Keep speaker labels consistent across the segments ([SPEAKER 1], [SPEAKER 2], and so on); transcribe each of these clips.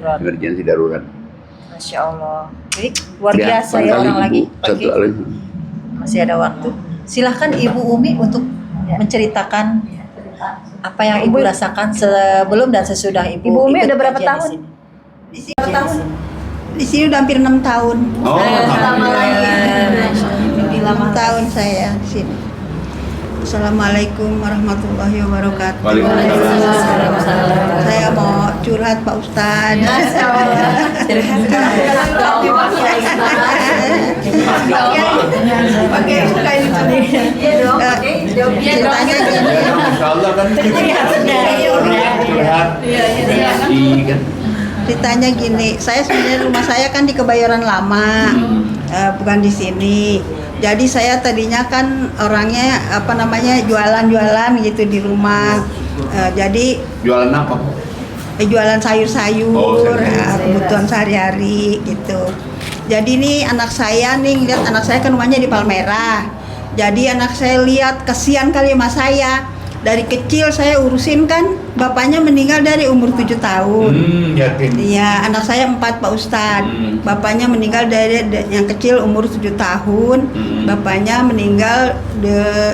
[SPEAKER 1] emergensi darurat.
[SPEAKER 2] Masya Allah. Jadi luar biasa ya orang lagi.
[SPEAKER 1] Satu lagi.
[SPEAKER 2] Masih ada waktu. Silahkan Ibu Umi untuk menceritakan apa yang Ibu rasakan sebelum dan sesudah Ibu.
[SPEAKER 3] Ibu Umi
[SPEAKER 2] ikut
[SPEAKER 3] udah berapa
[SPEAKER 2] kajian
[SPEAKER 3] tahun?
[SPEAKER 2] Di sini. Berapa tahun?
[SPEAKER 4] Di sini udah hampir 6 tahun.
[SPEAKER 1] Oh,
[SPEAKER 2] Lama lagi.
[SPEAKER 4] Lebih lama tahun saya di sini. Assalamualaikum warahmatullahi wabarakatuh.
[SPEAKER 1] Waalaikumsalam.
[SPEAKER 4] Saya mau curhat Pak Ustadz. Ceritanya gini.
[SPEAKER 1] Insyaallah kan.
[SPEAKER 4] Ceritanya gini, saya sebenarnya rumah saya kan di Kebayoran Lama, bukan di sini. Jadi saya tadinya kan orangnya jualan-jualan gitu di rumah. Jadi
[SPEAKER 1] Jualan apa?
[SPEAKER 4] jualan sayur-sayur,
[SPEAKER 1] Oh,
[SPEAKER 4] kebutuhan sehari-hari gitu. Jadi nih anak saya lihat anak saya kan rumahnya di Palmerah. Jadi anak saya lihat kasihan kali sama saya. Dari kecil saya urusin kan, bapaknya meninggal dari umur 7 tahun.
[SPEAKER 1] Yakin.
[SPEAKER 4] Iya, anak saya 4 Pak Ustadz. Bapaknya meninggal dari yang kecil umur 7 tahun. Bapaknya meninggal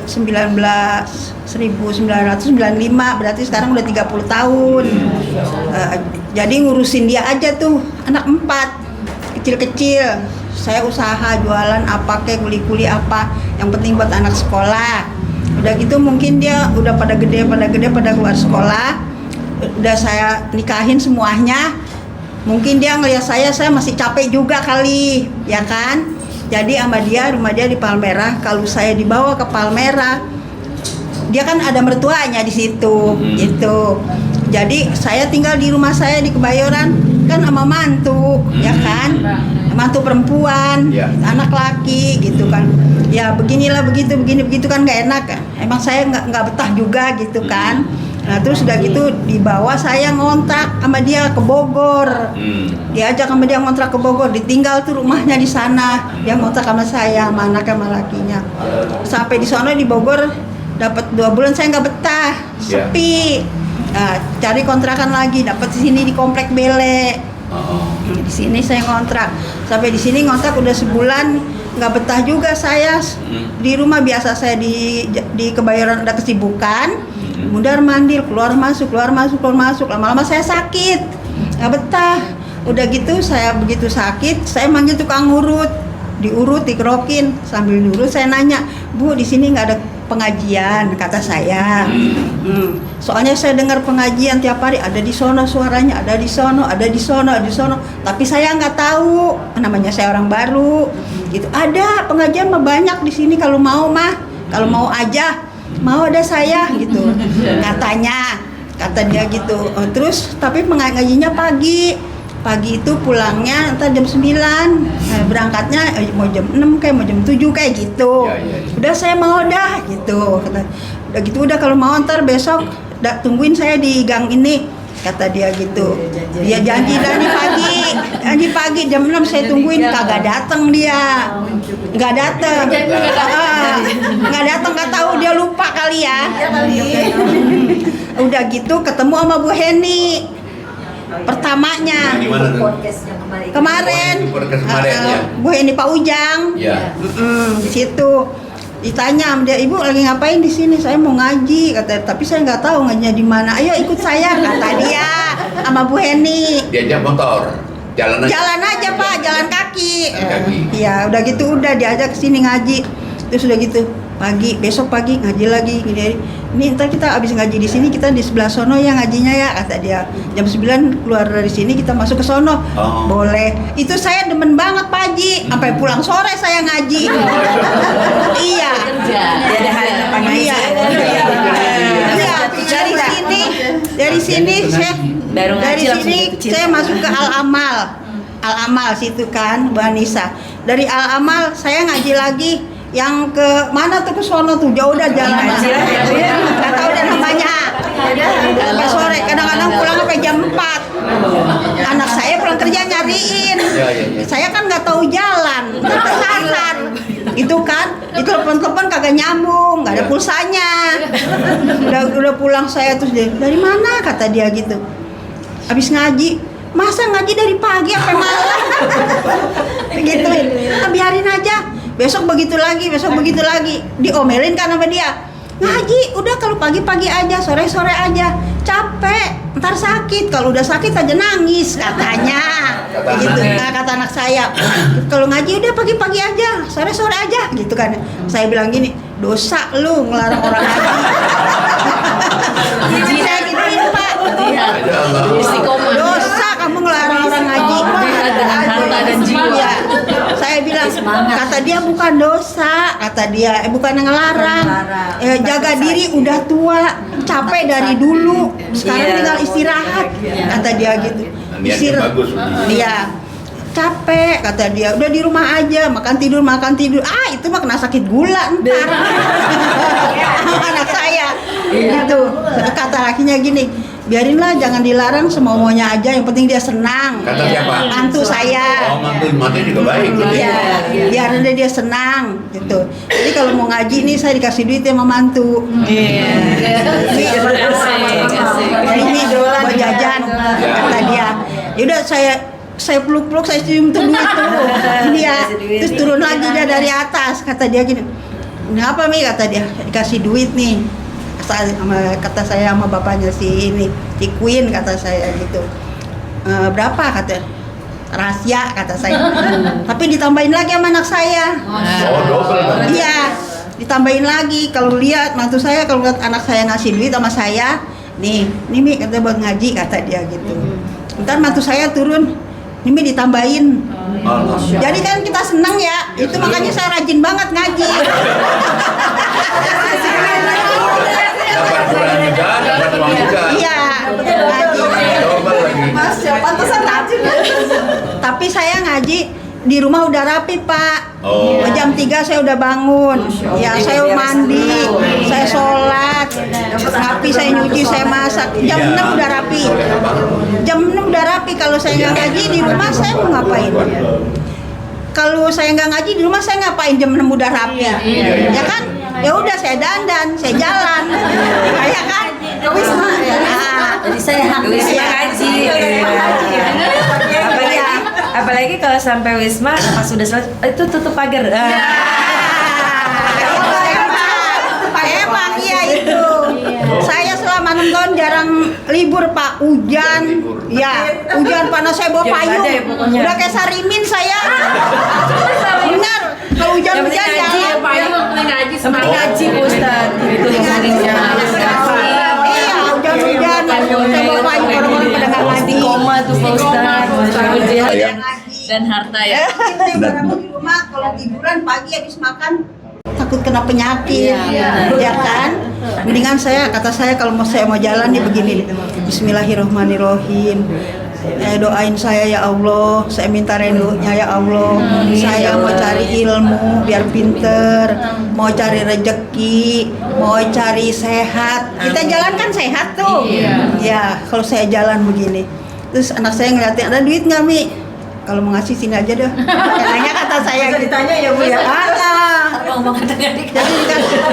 [SPEAKER 4] 1995, berarti sekarang udah 30 tahun. Jadi ngurusin dia aja tuh, anak 4, kecil-kecil. Saya usaha jualan apa kayak kuli-kuli apa, yang penting buat anak sekolah. Udah gitu mungkin dia udah pada gede pada keluar sekolah, udah saya nikahin semuanya. Mungkin dia ngeliat saya masih capek juga kali, ya kan? Jadi sama dia, rumah dia di Palmerah. Kalau saya dibawa ke Palmerah, dia kan ada mertuanya di situ, gitu. Jadi saya tinggal di rumah saya di Kebayoran kan sama mantu, ya kan? Mantu perempuan, anak laki, gitu kan. Ya beginilah begitu kan nggak enak kan. Emang saya nggak betah juga gitu kan. Nah terus udah gitu dibawa saya ngontrak sama dia ke Bogor. Diajak sama dia ngontrak ke Bogor, ditinggal tuh rumahnya di sana. Dia ngontrak sama saya, sama anak sama lakinya. Sampai di sana di Bogor dapat 2 bulan saya nggak betah, sepi. Nah, cari kontrakan lagi, dapat di sini di Komplek Bele. Di sini saya ngontrak. Sampai di sini ngontrak udah sebulan, nggak betah juga saya. Di rumah biasa saya di Kebayoran ada kesibukan, mundar mandir, keluar masuk. Lama-lama saya sakit, nggak betah. Udah gitu saya begitu sakit, saya manggil tukang urut, dikerokin. Sambil diurut saya nanya, Bu di sini nggak ada pengajian, kata saya. Soalnya saya dengar pengajian tiap hari, ada di sono suaranya, ada di sono. Tapi saya nggak tahu, namanya saya orang baru. Gitu. Ada pengajian mah banyak di sini kalau mau aja, mau ada saya gitu. Kata dia gitu. Terus tapi pengajiannya pagi itu pulangnya entar jam 9, berangkatnya mau jam 6 kayak mau jam 7 kayak gitu. Udah saya mau dah gitu. Udah gitu udah kalau mau ntar besok tungguin saya di gang ini, kata dia gitu. Dia janji dari pagi jam 6 saya tungguin, kagak datang dia. Nggak datang, nggak tahu dia lupa kali ya. Udah gitu ketemu sama Bu Heni. Pertamanya kemarin Bu Heni Pak Ujang, di situ ditanya dia, Ibu lagi ngapain di sini? Saya mau ngaji, kata. Tapi saya nggak tahu ngajinya di mana. Ayo ikut saya, kata dia sama Bu Heni.
[SPEAKER 1] Diajak motor, jalan aja Pak, jalan kaki.
[SPEAKER 4] Iya, udah gitu udah diajak ke sini ngaji. Terus udah gitu besok pagi ngaji lagi gini. Ini ntar kita abis ngaji di sini, kita di sebelah sono ya ngajinya ya, kata dia. Jam 9 keluar dari sini kita masuk ke sono. Boleh. Itu saya demen banget Pak Haji, sampai pulang sore saya ngaji. Iya. Iya. Dari sini saya masuk ke Al-Amal situ kan, Bu Anissa. Dari Al-Amal saya ngaji lagi. Yang ke mana tuh, ke sono tuh, jauh dah jalan. Nggak tahu deh namanya. Sampai sore, kadang-kadang pulang sampai jam 4. Anak saya pulang kerja nyariin. Saya kan nggak tahu jalan, nggak kesasar. Itu kan, itu telepon kagak nyambung, nggak ada pulsanya. Udah pulang saya terus dia, dari mana, kata dia gitu. Habis ngaji, masa ngaji dari pagi sampai malam? Gituin, biarin aja. Besok begitu lagi, diomelin kan sama dia. Ngaji, udah kalau pagi-pagi aja, sore-sore aja. Capek, ntar sakit. Kalau udah sakit aja nangis, katanya. Gitu, kata anak saya. Kalau ngaji udah pagi-pagi aja, sore-sore aja, gitu kan. Saya bilang gini, dosa lu ngelarang orang ngaji. Saya gituin, Pak.
[SPEAKER 3] Istiqomah.
[SPEAKER 4] Dosa kamu ngelarang orang ngaji.
[SPEAKER 3] Dengan harta dan jiwa.
[SPEAKER 4] Ya, saya bilang, kata dia bukan dosa, kata dia, bukan ngelarang. Jaga diri, udah tua, capek dari dulu, sekarang tinggal istirahat, kata dia gitu.
[SPEAKER 5] Niatnya bagus.
[SPEAKER 4] Iya, capek, kata dia, udah di rumah aja, makan tidur. Itu mah kena sakit gula ntar. Anak saya, gitu. Kata lakinya gini, biarinlah, jangan dilarang, semau-maunya aja, yang penting dia senang.
[SPEAKER 5] Kata siapa?
[SPEAKER 4] Mantu saya.
[SPEAKER 5] Oh, mantu juga baik.
[SPEAKER 4] Iya, biar dia senang gitu. Jadi kalau mau ngaji nih saya dikasih duit sama mantu. Ini buat jajan, kata dia. Yaudah saya peluk-peluk, saya cium tuh duit tuh. Ini ya, terus turun lagi dia dari atas. Kata dia gini, kenapa Mi? Kata dia, dikasih duit nih. Kata saya sama bapaknya si Queen, kata saya gitu. Berapa? Kata rahasia, kata saya. Tapi ditambahin lagi sama anak saya.
[SPEAKER 5] Oh, double.
[SPEAKER 4] Iya, ditambahin lagi. Kalau lihat mantu saya, kalau lihat anak saya ngasih duit sama saya, nih Mi kata buat ngaji, kata dia gitu. Ntar mantu saya turun, ini Mi ditambahin. Jadi kan kita seneng ya, itu makanya saya rajin banget ngaji.
[SPEAKER 5] Dapat bulan juga, dapat uang juga.
[SPEAKER 4] Iya, ngaji.
[SPEAKER 5] Double lagi.
[SPEAKER 4] Pantesan rajin. Tapi saya ngaji di rumah udah rapi, Pak.
[SPEAKER 5] Oh.
[SPEAKER 4] Jam 3 saya udah bangun. Ya, saya mandi, saya sholat, rapi, saya nyuci, saya masak. Jam 6 udah rapi. Jam 6 udah rapi. Kalau saya nggak ngaji di rumah, saya mau ngapain? Kalau saya nggak ngaji di rumah, saya ngapain jam 6 udah rapi? Ya kan? Ya udah, saya dandan, saya jalan. Ya kan? Wisma ya.
[SPEAKER 3] Jadi saya Wisma ngaji. Apalagi kalau sampai Wisma pas sudah selesai itu tutup pagar.
[SPEAKER 4] Emang iya itu. Saya selama 6 tahun jarang libur, Pak. Hujan, ya hujan panas saya bawa payung. Udah kayak Sarimin saya. Benar. Kalau hujan-hujan jalan.
[SPEAKER 3] Sampai ngaji Ustaz. Itu
[SPEAKER 4] Iya, hujan-hujan. Saya bawa payung, orang-orang pada nggak ngaji.
[SPEAKER 3] Istiqomah tuh Pak Ustaz.
[SPEAKER 5] Ya.
[SPEAKER 3] Dan harta ya.
[SPEAKER 4] Kita ibaratnya di rumah kalau tiduran pagi habis makan takut kena penyakit, ya kan? Mendingan kata saya kalau saya mau jalan nih begini, Bismillahirrahmanirrahim. Doain saya ya Allah, saya minta ridhonya ya Allah. Saya mau cari ilmu biar pinter, mau cari rezeki, mau cari sehat. Kita jalan kan sehat tuh. Ya, kalau saya jalan begini. Terus anak saya ngeliatin, ada duit nggak Mi? Kalau mau ngasih sini aja dah. Katanya kata saya gitu.
[SPEAKER 3] Ditanya ya Bu ya.
[SPEAKER 4] Jadi kan,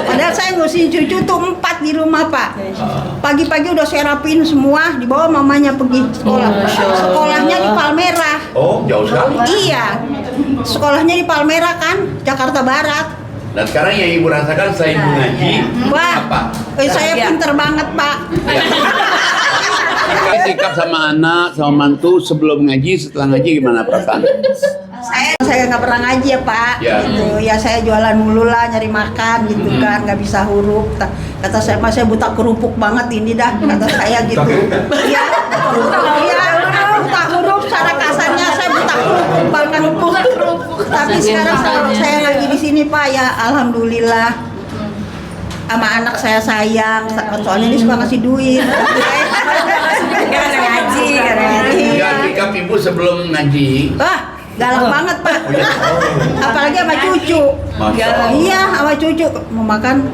[SPEAKER 4] padahal saya ngurusin cucu tuh 4 di rumah, Pak. Pagi-pagi udah saya rapiin semua, dibawa mamanya pergi sekolah. Sekolahnya di Palmerah.
[SPEAKER 5] Oh, jauh sekali.
[SPEAKER 4] Iya, sekolahnya di Palmerah kan, Jakarta Barat.
[SPEAKER 5] Dan sekarang yang ibu rasakan selain ngaji, apa?
[SPEAKER 4] Saya pinter banget, Pak.
[SPEAKER 5] Sikap sama anak, sama mantu sebelum ngaji, setelah ngaji gimana perasaan?
[SPEAKER 4] Saya nggak pernah ngaji ya, Pak.
[SPEAKER 5] Ya.
[SPEAKER 4] Gitu. Ya saya jualan mulu lah, nyari makan gitu kan, nggak bisa huruf. Kata saya, Mas, saya buta kerupuk banget ini dah. Kata saya gitu. Iya, buta huruf. Secara kasarnya saya buta kerupuk banget. Tapi sekarang kalau saya ngaji di sini, Pak, ya alhamdulillah. Sama anak saya sayang, soalnya dia suka ngasih duit.
[SPEAKER 3] Karena ngaji.
[SPEAKER 5] Ya, sikap ibu sebelum ngaji.
[SPEAKER 4] Wah, galak banget, Pak. Apalagi sama cucu.
[SPEAKER 5] Masya Allah.
[SPEAKER 4] Iya, sama cucu mau makan.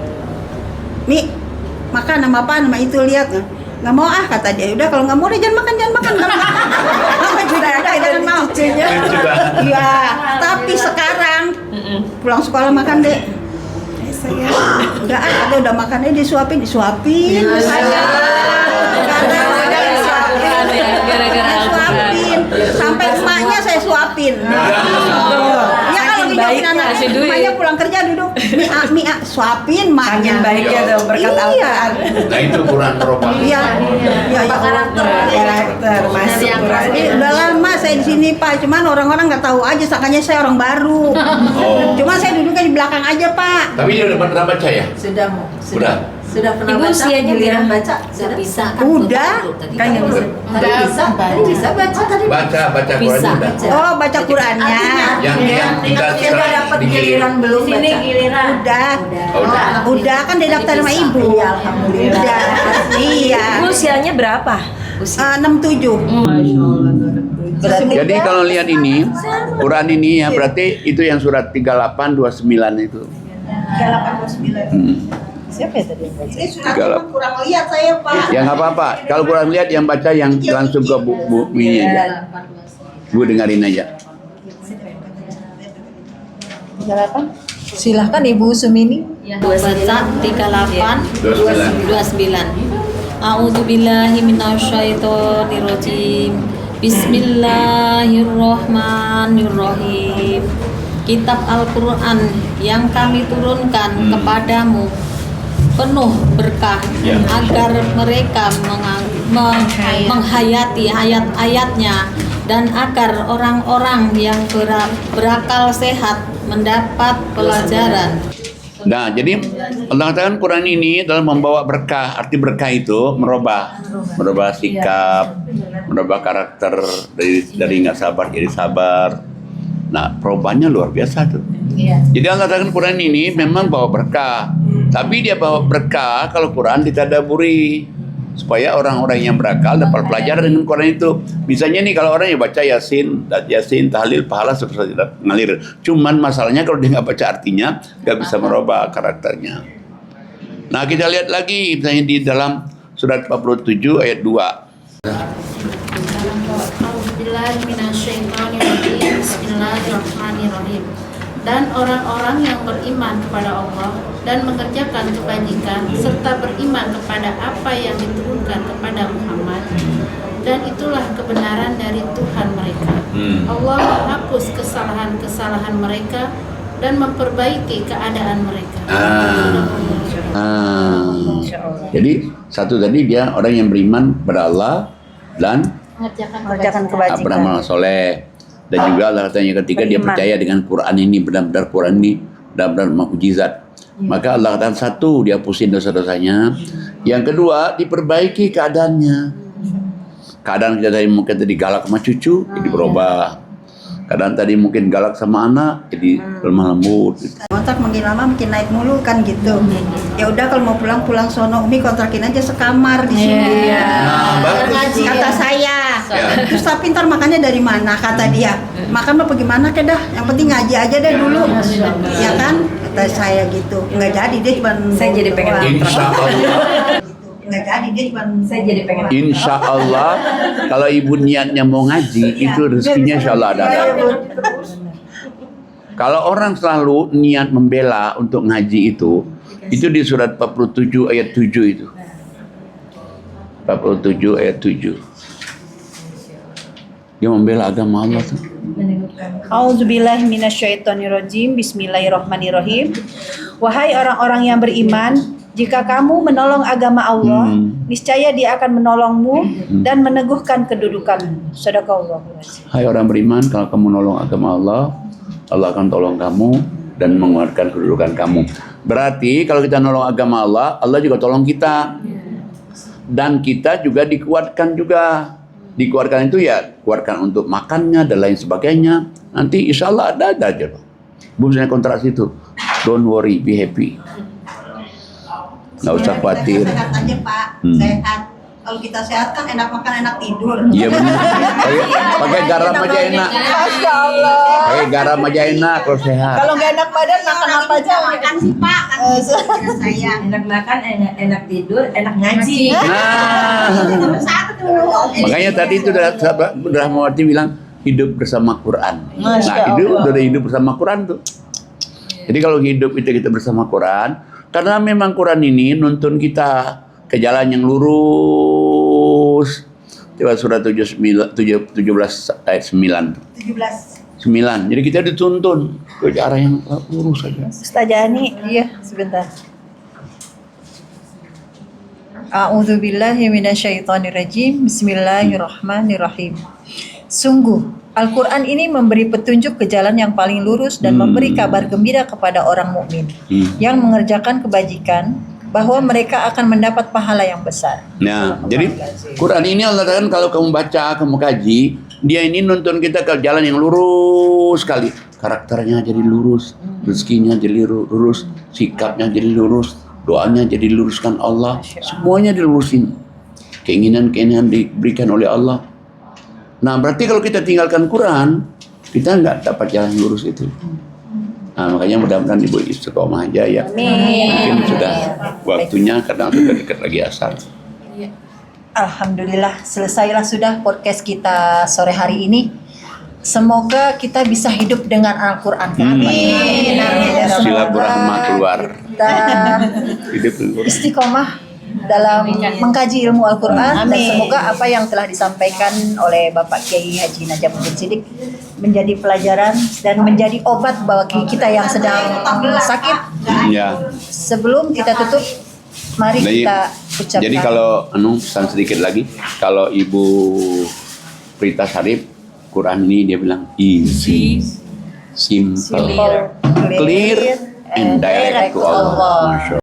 [SPEAKER 4] Mi, makan sama apa? Nama itu lihat nggak mau kata dia. Udah kalau nggak mau jangan makan. Sama cucu udah jangan mau.
[SPEAKER 5] Lucu banget.
[SPEAKER 4] Iya, tapi sekarang pulang sekolah makan deh. Enggak, ada udah makannya disuapin.
[SPEAKER 3] Gara-gara Al-Quran.
[SPEAKER 4] suapin. Ya kalau
[SPEAKER 3] Saking
[SPEAKER 4] ngidupin
[SPEAKER 3] baiknya
[SPEAKER 4] anak
[SPEAKER 3] kasih duit.
[SPEAKER 4] emaknya pulang kerja duduk mie suapin
[SPEAKER 3] Saking
[SPEAKER 4] maknya.
[SPEAKER 3] baiknya tuh berkat
[SPEAKER 4] Iya.
[SPEAKER 3] Al-Quran.
[SPEAKER 5] Nah itu Quran merubah.
[SPEAKER 4] Iya. Ya, ya.
[SPEAKER 3] Karakter masuk Quran.
[SPEAKER 4] Jadi udah lama saya di sini Pak, cuman orang-orang nggak tahu aja, makanya saya orang baru.
[SPEAKER 5] Oh.
[SPEAKER 4] Cuma saya duduknya di belakang aja Pak.
[SPEAKER 5] Tapi dia udah pernah baca ya?
[SPEAKER 2] Sudah
[SPEAKER 5] Udah.
[SPEAKER 2] Sudah pernah
[SPEAKER 3] Ibu
[SPEAKER 2] baca,
[SPEAKER 3] usianya
[SPEAKER 2] giliran
[SPEAKER 3] berapa?
[SPEAKER 2] baca
[SPEAKER 6] Nggak bisa
[SPEAKER 4] Udah.
[SPEAKER 3] Kan nggak bisa.
[SPEAKER 2] Tadi bisa baca tadi.
[SPEAKER 5] Baca Qurannya udah.
[SPEAKER 4] Oh baca Qurannya.
[SPEAKER 5] Yang tinggal
[SPEAKER 2] Sudah dapat giliran belum
[SPEAKER 6] Sini
[SPEAKER 2] baca.
[SPEAKER 6] giliran.
[SPEAKER 4] Udah.
[SPEAKER 5] Oh, udah.
[SPEAKER 4] Udah kan dia daftar sama ibu.
[SPEAKER 2] Iya, alhamdulillah.
[SPEAKER 4] Udah. Iya.
[SPEAKER 3] Ibu usianya berapa?
[SPEAKER 4] 67.
[SPEAKER 2] Berarti
[SPEAKER 5] Jadi kalau lihat ini, Quran ini ya berarti itu yang surat 3829 itu.
[SPEAKER 4] 3829.
[SPEAKER 2] siapa ya tadi yang baca?
[SPEAKER 4] Ini surat
[SPEAKER 5] Galap.
[SPEAKER 4] cuma kurang lihat saya Pak.
[SPEAKER 5] Ya nggak apa-apa. Kalau kurang lihat yang baca yang langsung ke bu ini aja. Bu dengerin aja.
[SPEAKER 2] Silahkan Ibu Sumini.
[SPEAKER 6] Baca 38 29. A'udzubillahi minasyaitonirrajim. Bismillahirrahmanirrahim. Kitab Al-Quran yang kami turunkan kepadamu penuh berkah agar mereka menghayati ayat-ayatnya dan agar orang-orang yang berakal sehat mendapat pelajaran.
[SPEAKER 5] Nah, jadi Allah katakan Quran ini dalam membawa berkah. Arti berkah itu merubah sikap, merubah karakter dari nggak sabar jadi sabar. Nah, perubahannya luar biasa tuh. Jadi Allah katakan Quran ini memang bawa berkah. Tapi dia bawa berkah kalau Quran ditadaburi supaya orang-orang yang berakal dapat pelajaran dengan Quran itu. Misalnya nih kalau orang yang baca Yasin, tahlil, pahala seperti tidak ngalir. Cuman masalahnya kalau dia nggak baca artinya, nggak bisa merubah karakternya. Nah kita lihat lagi misalnya di dalam surat 47 ayat 2.
[SPEAKER 6] Bismillahirrahmanirrahim. Dan orang-orang yang beriman kepada Allah dan mengerjakan kebajikan serta beriman kepada apa yang diturunkan kepada Muhammad, dan itulah kebenaran dari Tuhan mereka. Allah menghapus kesalahan-kesalahan mereka dan memperbaiki keadaan mereka.
[SPEAKER 5] Jadi satu tadi dia orang yang beriman kepada Allah dan
[SPEAKER 2] Mengerjakan kebajikan.
[SPEAKER 5] beramal soleh. Dan juga Allah katanya ketika dia percaya dengan Quran ini, benar-benar Quran ini benar-benar mukjizat. Maka Allah katakan satu, dihapusin dosa-dosanya. Yang kedua, diperbaiki keadaannya. Keadaan kita tadi mungkin tadi galak sama cucu, jadi berubah. Keadaan tadi mungkin galak sama anak, jadi lemah lembut. Gitu.
[SPEAKER 4] Kontrak makin lama makin naik mulu kan gitu. Ya udah kalau mau pulang sono Umi kontrakin aja sekamar di sini.
[SPEAKER 5] Nah, bagus.
[SPEAKER 4] Kata saya.
[SPEAKER 5] Ya.
[SPEAKER 4] Terus tapi ntar makannya dari mana kata dia. Makan apa gimana ke dah. Yang penting ngaji aja deh dulu. Ya kan? Kata saya gitu. Nggak jadi dia cuma
[SPEAKER 3] Saya jadi pengen
[SPEAKER 5] Insya Allah.
[SPEAKER 4] Nggak jadi dia cuma
[SPEAKER 3] Saya jadi pengen.
[SPEAKER 5] Insya Allah kalau ibu niatnya mau ngaji itu rezekinya insya Allah ada. Kalau orang selalu niat membela untuk ngaji itu di surat 47 ayat 7 itu. 47 ayat 7. Dia membela agama Allah tuh.
[SPEAKER 7] A'udzubillahi minasyaitonirrajim. Bismillahirrahmanirrahim. Wahai orang-orang yang beriman, jika kamu menolong agama Allah, niscaya Dia akan menolongmu dan meneguhkan kedudukanmu. Shadaqallahu.
[SPEAKER 5] Hai orang beriman, kalau kamu menolong agama Allah, Allah akan tolong kamu dan menguatkan kedudukan kamu. Berarti kalau kita nolong agama Allah, Allah juga tolong kita. Dan kita juga dikuatkan juga. Dikuatkan itu ya, kuatkan untuk makannya dan lain sebagainya. Nanti insya Allah ada aja. Bu, saya kontrak situ. Don't worry, be happy. Nggak usah khawatir.
[SPEAKER 4] Sehat aja Pak. Sehat. Kalau kita sehat kan enak makan, enak tidur.
[SPEAKER 5] Iya benar. Pakai garam aja enak.
[SPEAKER 2] Masya Allah.
[SPEAKER 5] Pakai garam aja enak kalau sehat.
[SPEAKER 2] Kalau nggak enak badan makan apa aja?
[SPEAKER 4] Makan sih Pak. Kan gitu kata saya.
[SPEAKER 3] Enak makan, enak tidur, enak ngaji.
[SPEAKER 5] Nah,
[SPEAKER 4] Satu.
[SPEAKER 5] makanya tadi itu Rahmawati bilang hidup bersama Quran. Nah,
[SPEAKER 2] Masya
[SPEAKER 5] hidup bersama Quran tuh. Jadi kalau hidup itu kita bersama Quran, karena memang Quran ini nuntun kita ke jalan yang lurus. Coba surat 17 ayat 9.
[SPEAKER 4] 17.
[SPEAKER 5] 9. Jadi kita dituntun ke arah yang lurus saja.
[SPEAKER 2] Ustazah Ani, iya sebentar. A'udzubillahi minasyaitonirrajim. Bismillahirrahmanirrahim. Sungguh, Al-Quran ini memberi petunjuk ke jalan yang paling lurus dan memberi kabar gembira kepada orang mukmin yang mengerjakan kebajikan bahwa mereka akan mendapat pahala yang besar.
[SPEAKER 5] Nah, jadi Quran ini Allah katakan kalau kamu baca, kamu kaji, dia ini nuntun kita ke jalan yang lurus sekali. Karakternya jadi lurus, rezekinya jadi lurus, sikapnya jadi lurus, doanya jadi diluruskan Allah, semuanya dilurusin. Keinginan-keinginan diberikan oleh Allah. Nah, berarti kalau kita tinggalkan Quran, kita nggak dapat jalan lurus itu. Nah, makanya mudah-mudahan Ibu istiqomah aja ya. Mungkin sudah waktunya, kadang sudah dekat lagi asar.
[SPEAKER 2] Alhamdulillah, selesailah sudah podcast kita sore hari ini. Semoga kita bisa hidup dengan Al-Quran. Amin.
[SPEAKER 5] Silaturahmah keluar.
[SPEAKER 2] Kita
[SPEAKER 5] Hidup keluar.
[SPEAKER 2] istiqomah dalam mengkaji ilmu Al-Quran, dan semoga apa yang telah disampaikan oleh Bapak Kiai Haji Najamuddin Siddiq menjadi pelajaran dan menjadi obat bagi kita yang sedang sakit.
[SPEAKER 5] Ya.
[SPEAKER 2] Sebelum kita tutup, mari kita ucapkan.
[SPEAKER 5] Jadi kalau pesan sedikit lagi, kalau Ibu Prita Sarip, Quran ini dia bilang easy, simple, clear, and direct to Allah. Masya